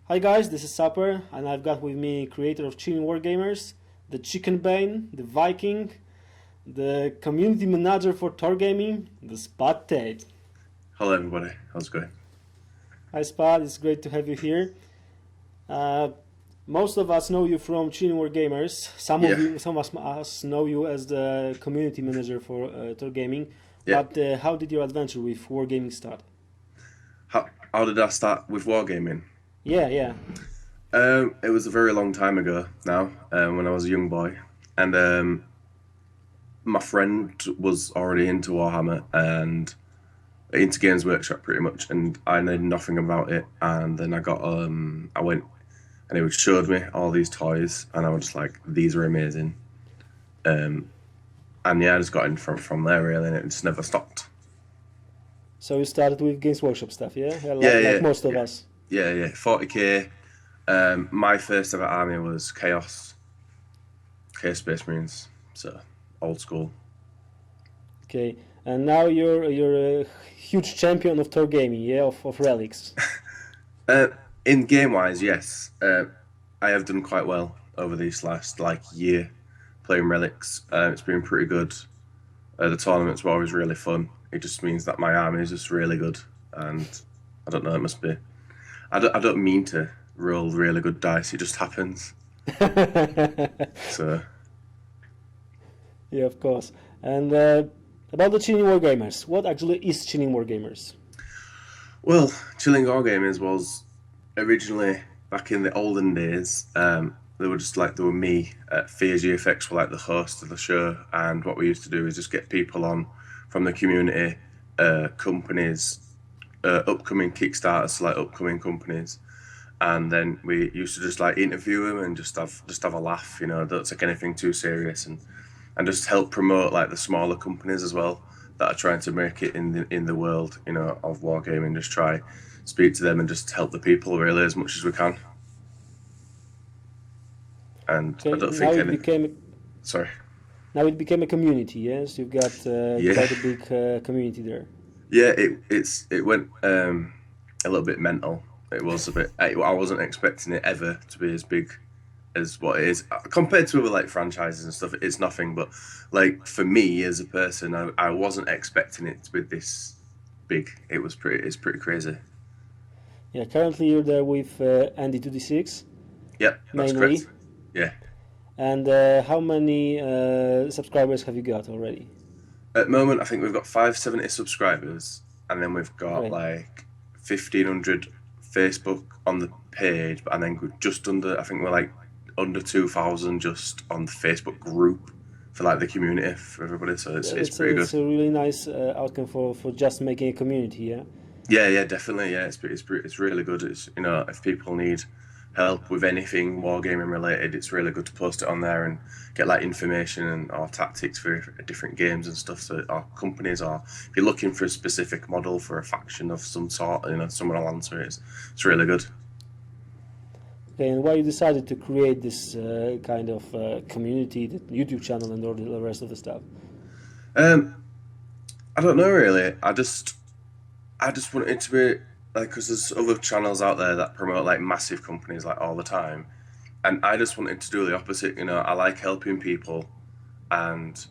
Hi guys, this is Supper, and I've got with me creator of Chilling Wargamers, the Chicken Bane, the Viking, the community manager for Gaming, the Spud Tate. Hello everybody, how's it going? Hi Spud, it's great to have you here. Most of us know you from Chilling Wargamers. Some of us know you as the community manager for Gaming. Yeah. But how did your adventure with Wargaming start? How did I start with wargaming? Yeah. It was a very long time ago now, when I was a young boy, and my friend was already into Warhammer and into Games Workshop pretty much, and I knew nothing about it. And then I went, and he showed me all these toys, and I was just like, these are amazing. And yeah, I just got in from there really, and it just never stopped. So you started with Games Workshop stuff, yeah? Yeah, most of us. Yeah, 40k. My first ever army was Chaos Space Marines, so old school. Okay, and now you're a huge champion of Gaming, yeah, of relics. In game wise, yes, I have done quite well over this last year playing relics. It's been pretty good. The tournaments were always really fun. It just means that my army is just really good, and I don't know, it must be. I don't mean to roll really good dice. It just happens. So. Yeah, of course. And about the Chilling Wargamers, what actually is Chilling Wargamers? Well, Chilling Wargamers was originally, back in the olden days, they were me. Fear GFX were like the host of the show, and what we used to do is just get people on from the community, companies, upcoming Kickstarters, so upcoming companies, and then we used to just interview them and just have a laugh, don't take anything too serious, and just help promote the smaller companies as well that are trying to make it in the world, of wargaming. Just try speak to them and just help the people really as much as we can. And okay, I don't think sorry. Now it became a community, yes? You've got quite a big community there. Yeah, it went a little bit mental. It was a bit. I wasn't expecting it ever to be as big as what it is compared to other franchises and stuff. It's nothing, but for me as a person, I wasn't expecting it to be this big. It's pretty crazy. Yeah, currently you're there with Andy2D6. Yep, that's mainly. Correct. Yeah. And how many subscribers have you got already? At the moment, I think we've got 570 subscribers, and then we've got 1,500 Facebook on the page, and then just under, I think we're under 2,000 just on the Facebook group for the community for everybody. So it's pretty good. It's a really nice outcome for just making a community, yeah. Yeah, definitely. Yeah, it's really good. It's if people need help with anything wargaming related, it's really good to post it on there and get information and or tactics for different games and stuff. So our companies are, if you're looking for a specific model for a faction of some sort, someone will answer it. It's really good. Okay, and why you decided to create this kind of community, the YouTube channel, and all the rest of the stuff? I don't know really. I just wanted it to be because there's other channels out there that promote massive companies all the time, and I just wanted to do the opposite. I like helping people, and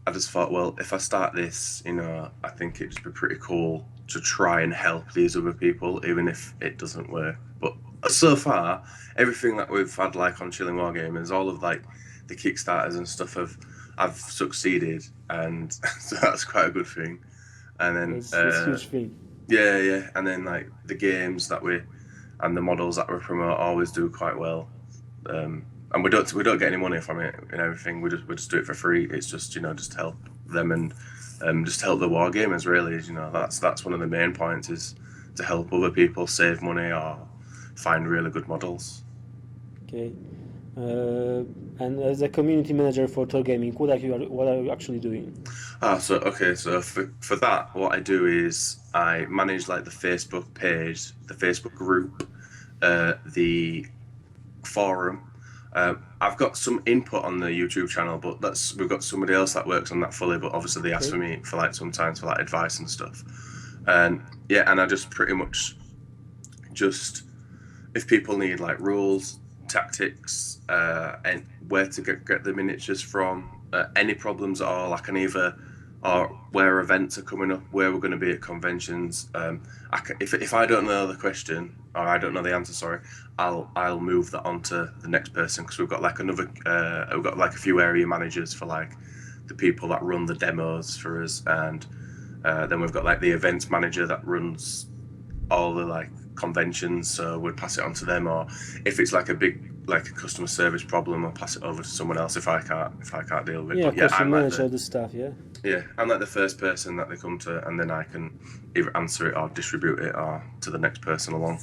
I just thought, well, if I start this, I think it'd just be pretty cool to try and help these other people, even if it doesn't work. But so far, everything that we've had on Chilling Wargamers, all of the Kickstarters and stuff I've succeeded, and so that's quite a good thing. And then it's a huge thing. Yeah, and then the games that and the models that we promote always do quite well, and we don't get any money from it and everything. We just do it for free. It's just just help them and just help the wargamers really. That's one of the main points, is to help other people save money or find really good models. Okay, and as a community manager for Gaming, what are you actually doing? So for that, what I do is I manage the Facebook page, the Facebook group, the forum. I've got some input on the YouTube channel, but we've got somebody else that works on that fully. But obviously they ask for me for sometimes for advice and stuff. And yeah, and I just pretty much just if people need like rules, tactics, and where to get the miniatures from, any problems at all, I can either, or where events are coming up, where we're going to be at conventions. If I don't know the question or I don't know the answer, sorry, I'll move that on to the next person, because we've got like we've got like a few area managers for like the people that run the demos for us, and then we've got like the events manager that runs all the like conventions, so we'd pass it on to them. Or if it's like a big like a customer service problem, I'll pass it over to someone else if I can't deal with it. Yeah, But of course, you I'm manage like all this stuff, yeah. I'm like the first person that they come to, and then I can either answer it or distribute it or to the next person along.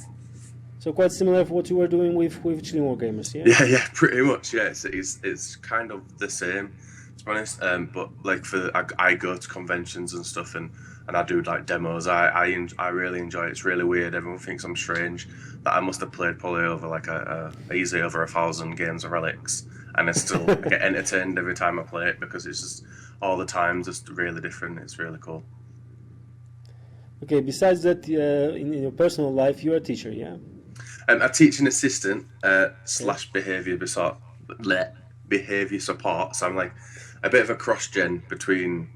So quite similar to what you were doing with Chilling Wargamers, yeah? Yeah, pretty much. Yeah, it's kind of the same, to be honest. But like I go to conventions and stuff, and I do like demos. I really enjoy it. It's really weird. Everyone thinks I'm strange. That I must have played probably over like easily over 1,000 games of Relics, and I still get entertained every time I play it, because it's just all the time just really different. It's really cool. Okay, besides that, in your personal life, you're a teacher, yeah? I'm a teaching assistant / behaviour support. So I'm like a bit of a cross-gen between.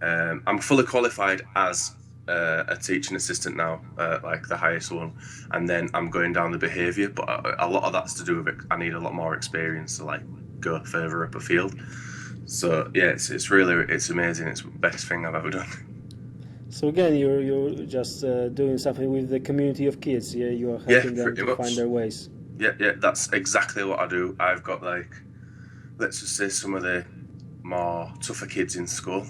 I'm fully qualified as a teaching assistant now, like the highest one, and then I'm going down the behaviour. But a lot of that's to do with it. I need a lot more experience to like go further up a field. So yeah, it's amazing. It's the best thing I've ever done. So again, you're just doing something with the community of kids, yeah? You are helping them to find their ways. Yeah, that's exactly what I do. I've got like, let's just say, some of the more tougher kids in school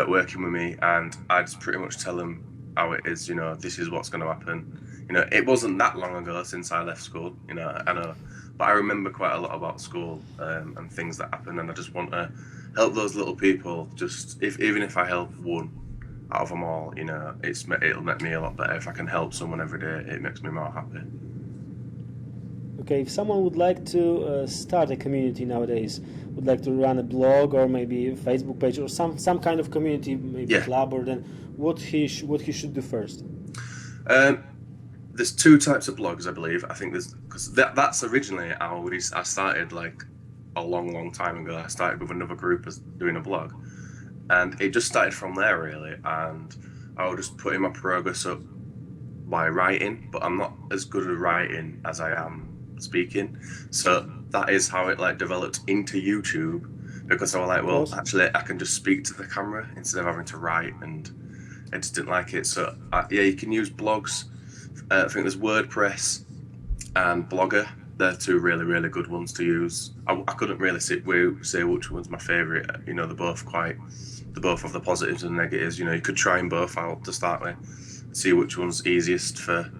working with me, and I just pretty much tell them how it is. You know, this is what's going to happen. You know, it wasn't that long ago since I left school. You know, I know, but I remember quite a lot about school and things that happen, and I just want to help those little people. Just even if I help one out of them all, you know, it'll make me a lot better. If I can help someone every day, it makes me more happy. Okay, if someone would like to start a community nowadays, would like to run a blog or maybe a Facebook page or some kind of community, maybe club, or then what he should do first? There's two types of blogs, I believe. I think because that's originally how I started like a long time ago. I started with another group as doing a blog. And it just started from there, really. And I was just putting my progress up by writing, but I'm not as good at writing as I am speaking. So that is how it like developed into YouTube, because I was like, well, actually, I can just speak to the camera instead of having to write, and I just didn't like it. So yeah, you can use blogs. I think there's WordPress and Blogger. They're two really good ones to use. I couldn't really say which one's my favourite. You know, they both have the positives and negatives. You know, you could try them both out to start with, see which one's easiest for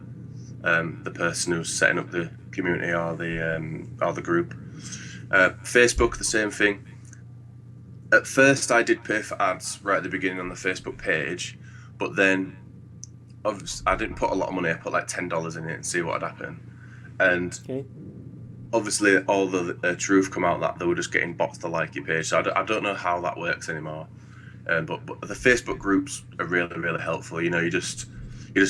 the person who's setting up the community or the group. Facebook, the same thing. At first, I did pay for ads right at the beginning on the Facebook page, but then I didn't put a lot of money. I put like $10 in it and see what would happen. And obviously, all the truth come out that they were just getting bots to like your page. So I don't know how that works anymore. But the Facebook groups are really helpful. You know, you just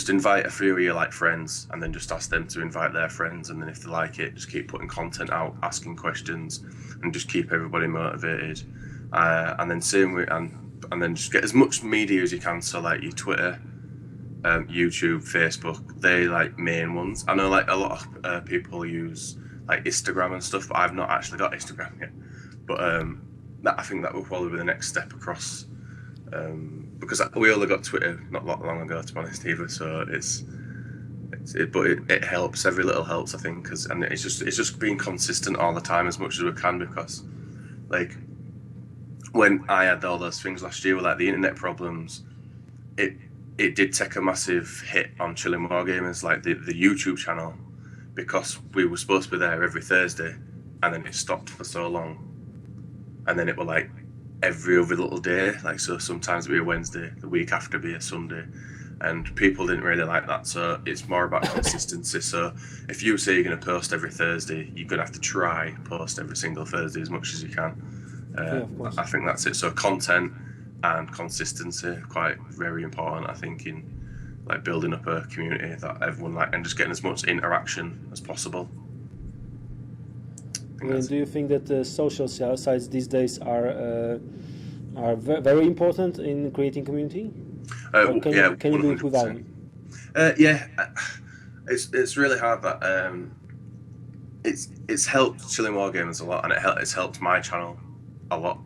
invite a few of your like friends, and then just ask them to invite their friends, and then if they like it, just keep putting content out, asking questions, and just keep everybody motivated. And then same with and then just get as much media as you can. So like your Twitter, YouTube, Facebook, they like main ones. I know like a lot of people use like Instagram and stuff, but I've not actually got Instagram yet. But I think that will probably be the next step across. Because we only got Twitter not long ago, to be honest, either. So it helps. Every little helps, I think, and it's just being consistent all the time as much as we can. Because like when I had all those things last year with like the internet problems, it did take a massive hit on Chilling Wargamers, like the YouTube channel, because we were supposed to be there every Thursday, and then it stopped for so long, and then it were like every other little day, like so sometimes it'd be a Wednesday, the week after be a Sunday, and people didn't really like that. So it's more about consistency. So if you say you're going to post every Thursday, you're going to have to try post every single Thursday as much as you can. I think that's it. So content and consistency are quite very important, I think, in like building up a community that everyone like, and just getting as much interaction as possible. And do you think that the social sites these days are very important in creating community? Or can you do it without them? Yeah, it's really hard that it's helped Chilling Wargamers a lot, and it's helped my channel a lot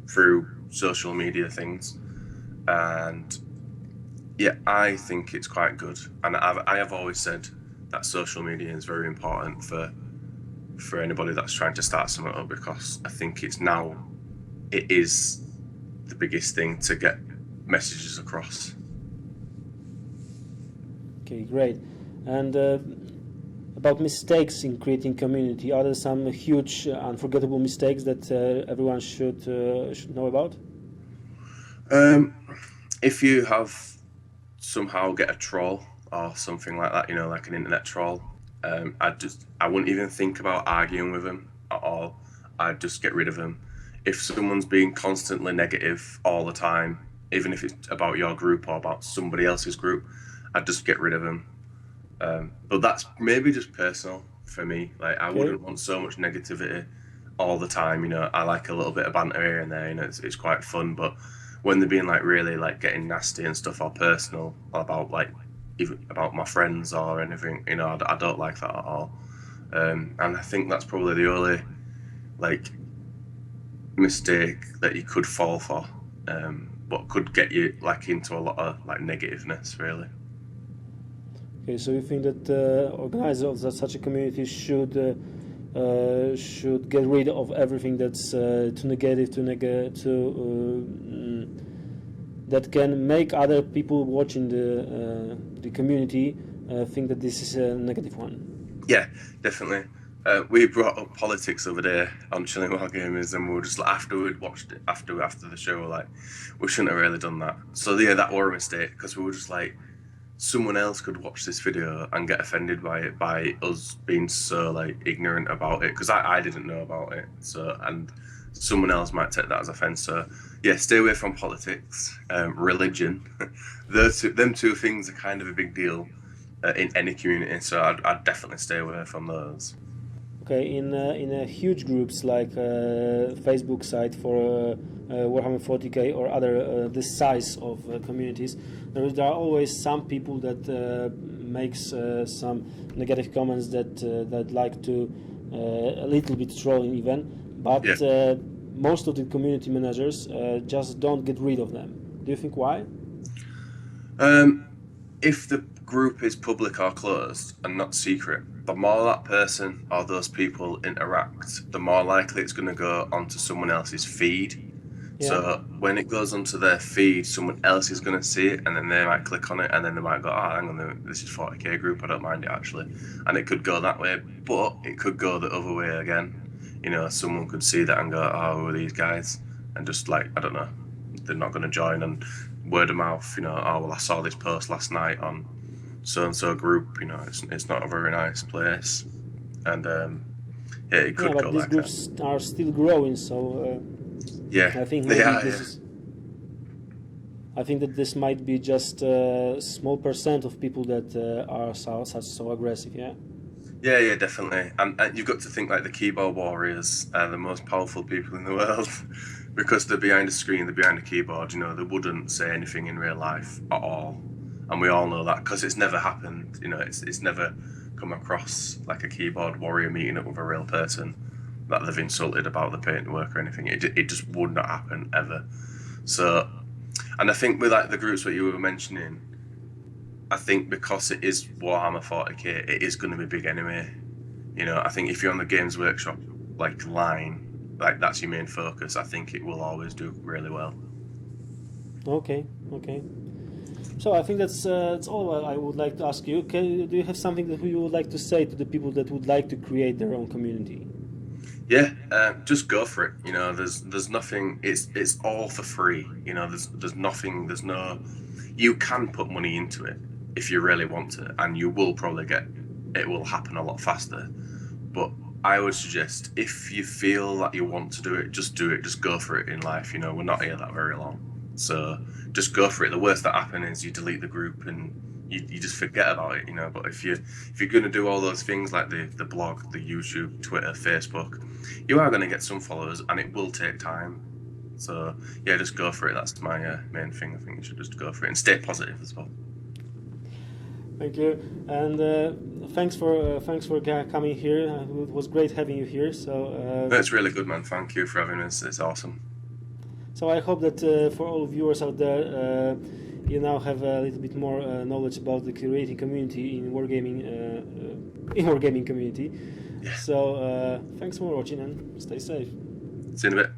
through social media things, and yeah, I think it's quite good, and I have always said that social media is very important for anybody that's trying to start something up, because I think it is the biggest thing to get messages across. Okay, great. And about mistakes in creating community, are there some huge unforgettable mistakes that everyone should know about? If you have somehow get a troll or something like that, like an internet troll, I wouldn't even think about arguing with them at all. I'd just get rid of them. If someone's being constantly negative all the time, even if it's about your group or about somebody else's group, I'd just get rid of them. But that's maybe just personal for me. Like, I wouldn't want so much negativity all the time. I like a little bit of banter here and there. It's quite fun. But when they're being like really like getting nasty and stuff, or personal about like even about my friends or anything, I don't like that at all. And I think that's probably the only like mistake that you could fall for, but could get you like into a lot of like negativeness, really. Okay, so you think that organizers of such a community should get rid of everything that's too negative, that can make other people watching the community think that this is a negative one? Yeah, definitely. We brought up politics over there on Chilling Wargamers, and we were just like, after we'd watched it, after the show, we're like, we shouldn't have really done that. So yeah, that were a mistake, because we were just like, someone else could watch this video and get offended by it, by us being so like ignorant about it, because I didn't know about it. So, and someone else might take that as offense. So yeah, stay away from politics, religion. Them two things are kind of a big deal in any community. So I'd definitely stay away from those. Okay, in huge groups like Facebook site for Warhammer 40k or other this size of communities, there are always some people that makes some negative comments that like to a little bit trolling even, but most of the community managers just don't get rid of them. Do you think why? If the group is public or closed and not secret, the more that person or those people interact, the more likely it's going to go onto someone else's feed. Yeah. So when it goes onto their feed, someone else is going to see it, and then they might click on it, and then they might go, oh, hang on, this is 40k group, I don't mind it actually. And it could go that way, but it could go the other way again. Someone could see that and go, oh, who are these guys? And just like, I don't know, they're not going to join, and word of mouth, oh, well, I saw this post last night on so-and-so group, it's not a very nice place. And yeah, it could go like that. But these groups are still growing, so yeah, I think maybe I think that this might be just a small percent of people that are so aggressive, yeah? Yeah, definitely. And you've got to think like the keyboard warriors are the most powerful people in the world because they're behind a screen, they're behind a keyboard, they wouldn't say anything in real life at all. And we all know that because it's never happened, it's never come across like a keyboard warrior meeting up with a real person that they've insulted about the paintwork or anything. It just would not happen ever. So, and I think with like the groups that you were mentioning, I think because it is Warhammer 40k, it is going to be big anyway. I think if you're on the Games Workshop like line, like that's your main focus, I think it will always do really well. Okay. So I think that's all I would like to ask you. Do you have something that you would like to say to the people that would like to create their own community? Yeah, just go for it. There's nothing. It's all for free. There's nothing. There's no. You can put money into it if you really want to, and you will probably it will happen a lot faster. But I would suggest if you feel that you want to do it, just do it. Just go for it in life. We're not here that very long. So just go for it. The worst that happens is you delete the group and you just forget about it, you know. But if you're going to do all those things like the blog, the YouTube, Twitter, Facebook, you are going to get some followers, and it will take time. So yeah, just go for it. That's my main thing. I think you should just go for it and stay positive as well. Thank you, and thanks for coming here. It was great having you here. So that's really good, man. Thank you for having us. It's awesome. So I hope that for all viewers out there, you now have a little bit more knowledge about the curating community in wargaming community. Yeah. So thanks for watching and stay safe. See you in a bit.